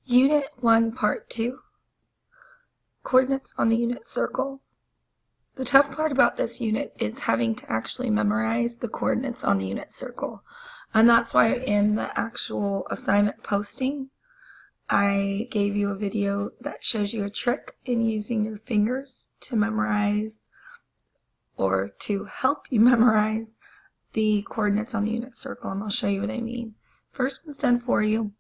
Unit 1, Part 2, Coordinates on the Unit Circle. The tough part about this unit is having to actually memorize the coordinates on the unit circle. And that's why in the actual assignment posting, I gave you a video that shows you a trick in using your fingers to memorize or to help you memorize the coordinates on the unit circle, and I'll show you what I mean. First one's done for you.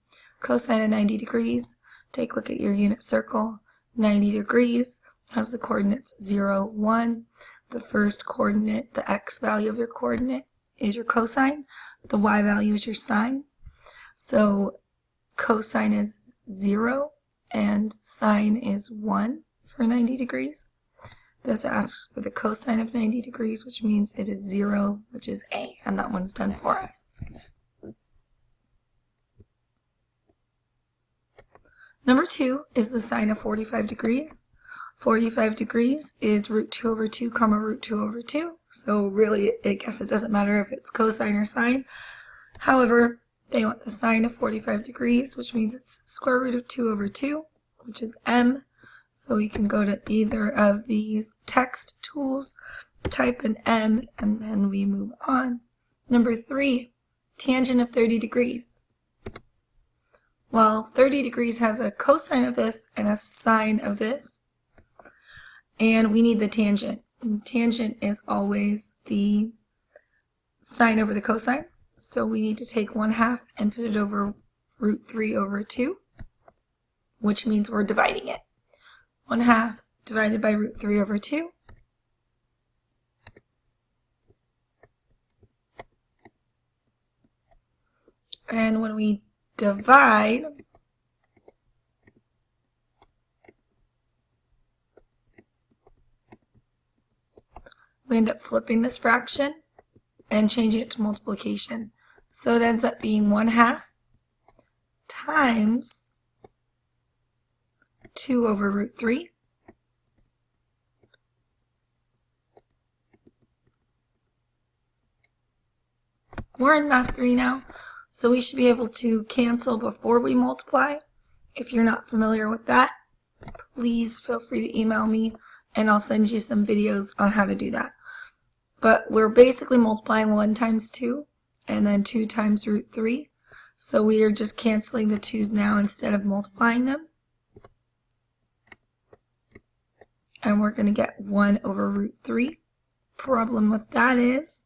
Cosine of 90 degrees. Take a look at your unit circle. 90 degrees has the coordinates 0, 1. The first coordinate, the x value of your coordinate, is your cosine. The y value is your sine. So cosine is 0 and sine is 1 for 90 degrees. This asks for the cosine of 90 degrees, which means it is 0, which is a, and that one's done for us. Number 2 is the sine of 45 degrees. 45 degrees is root 2 over 2 comma root 2 over 2. So really, I guess it doesn't matter if it's cosine or sine. However, they want the sine of 45 degrees, which means it's square root of 2 over 2, which is m. So we can go to either of these text tools, type in m, and then we move on. Number 3, tangent of 30 degrees. Well, 30 degrees has a cosine of this and a sine of this, and we need the tangent. And tangent is always the sine over the cosine, so we need to take 1/2 and put it over root 3 over 2, which means we're dividing it. 1/2 divided by root 3 over 2. And when we divide, we end up flipping this fraction and changing it to multiplication. So it ends up being 1/2 times 2 over root 3. We're in Math 3 now, so we should be able to cancel before we multiply. If you're not familiar with that, please feel free to email me and I'll send you some videos on how to do that. But we're basically multiplying 1 times 2 and then 2 times root 3. So we are just canceling the 2's now instead of multiplying them. And we're going to get 1 over root 3. Problem with that is,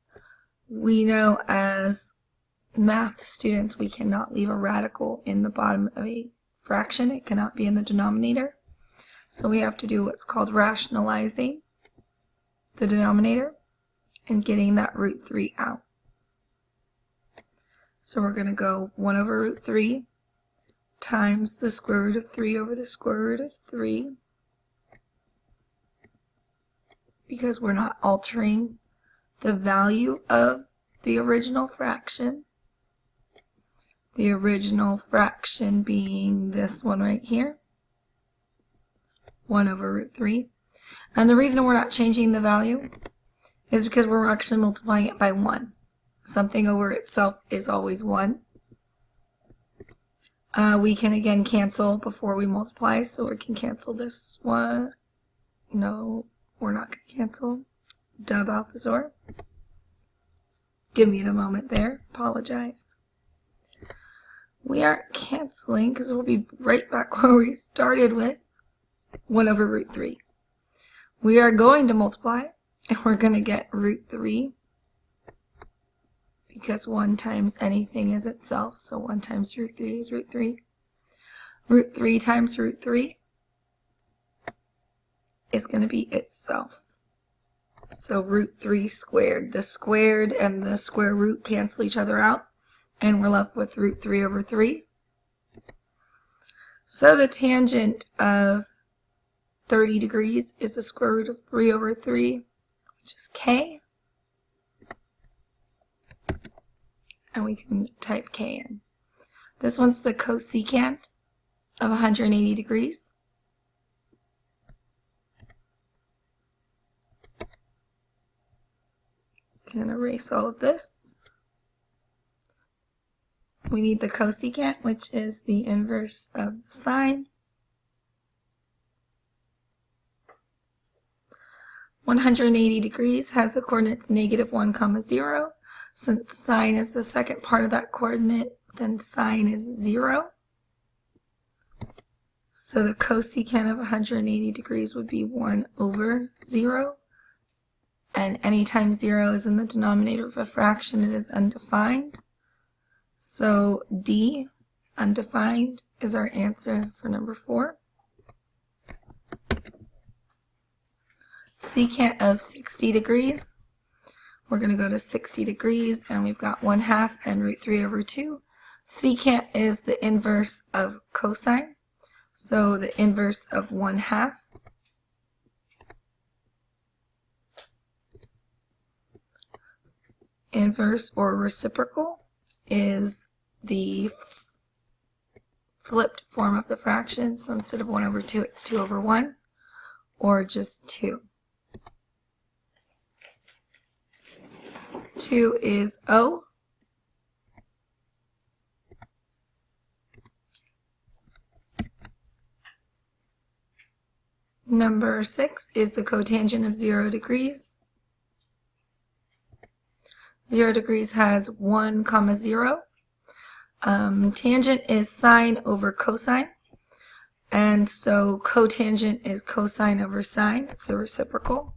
we know as math students we cannot leave a radical in the bottom of a fraction. It cannot be in the denominator. So we have to do what's called rationalizing the denominator and getting that root 3 out. So we're going to go 1 over root 3 times the square root of 3 over the square root of 3. Because we're not altering the value of the original fraction. The original fraction being this one right here, 1 over root 3. And the reason we're not changing the value is because we're actually multiplying it by 1. Something over itself is always 1. We can again cancel before we multiply, so we can cancel this one. No, we're not going to cancel. Dub Althazor. Give me the moment there. Apologize. We aren't canceling because we'll be right back where we started with 1 over root 3. We are going to multiply, and we're going to get root 3 because 1 times anything is itself, so 1 times root 3 is root 3. Root 3 times root 3 is going to be itself. So root 3 squared. The squared and the square root cancel each other out, and we're left with root 3 over 3. So the tangent of 30 degrees is the square root of 3 over 3, which is k. And we can type k in. This one's the cosecant of 180 degrees. Can erase all of this. we need the cosecant, which is the inverse of the sine. 180 degrees has the coordinates -1, 0. Since sine is the second part of that coordinate, then sine is 0. So the cosecant of 180 degrees would be 1/0. And anytime 0 is in the denominator of a fraction, it is undefined. So D, undefined, is our answer for number 4. Secant of 60 degrees. We're going to go to 60 degrees, and we've got 1/2 and √3/2. Secant is the inverse of cosine, so the inverse of 1/2. Inverse or reciprocal is the flipped form of the fraction, so instead of 1/2, it's 2/1, or just 2. 2 is O. Number 6 is the cotangent of 0 degrees. 0 degrees has 1, 0. Tangent is sine over cosine. And so cotangent is cosine over sine. It's the reciprocal.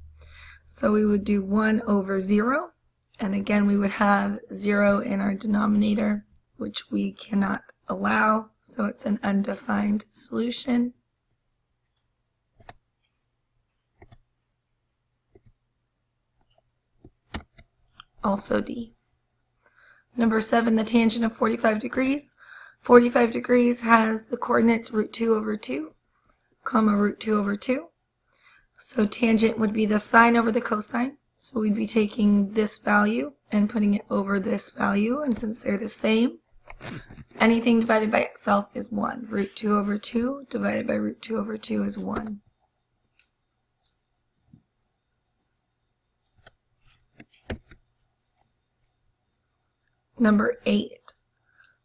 So we would do 1/0. And again, we would have 0 in our denominator, which we cannot allow. So it's an undefined solution. Also D. Number 7, the tangent of 45 degrees. 45 degrees has the coordinates √2/2, √2/2. So tangent would be the sine over the cosine. So we'd be taking this value and putting it over this value, and since they're the same, anything divided by itself is 1. √2/2 divided by √2/2 is 1. Number 8,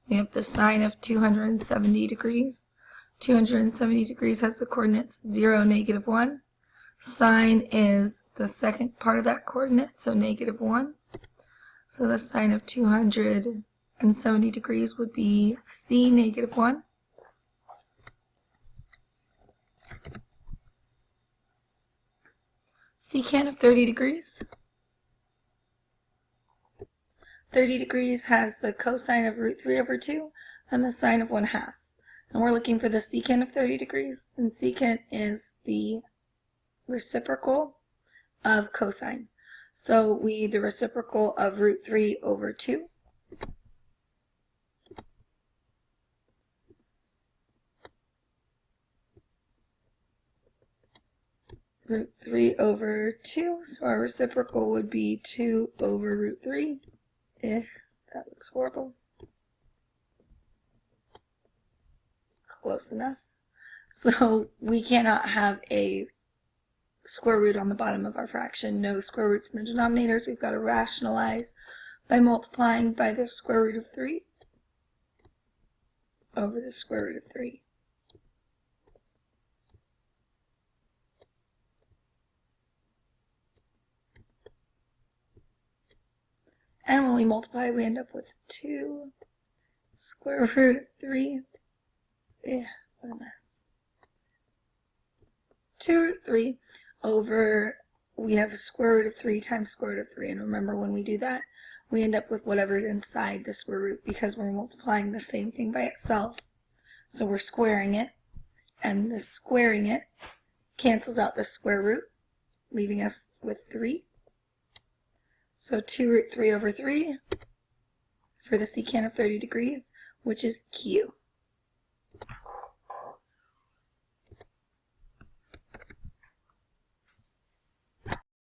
we have the sine of 270 degrees. 270 degrees has the coordinates 0, -1. Sine is the second part of that coordinate, so -1. So the sine of 270 degrees would be C, -1. Secant of 30 degrees. 30 degrees has the cosine of √3/2 and the sine of 1/2. And we're looking for the secant of 30 degrees, and secant is the reciprocal of cosine. So we the reciprocal of √3/2. √3/2, so our reciprocal would be 2/√3. That looks horrible. Close enough. So we cannot have a square root on the bottom of our fraction. No square roots in the denominators. We've got to rationalize by multiplying by the square root of 3 over the square root of 3. And when we multiply, we end up with 2 square root of 3. What a mess. 2√3 over, we have a square root of 3 times square root of 3. And remember, when we do that, we end up with whatever's inside the square root because we're multiplying the same thing by itself. So we're squaring it, and the squaring it cancels out the square root, leaving us with 3. So 2√3/3 for the secant of 30 degrees, which is Q.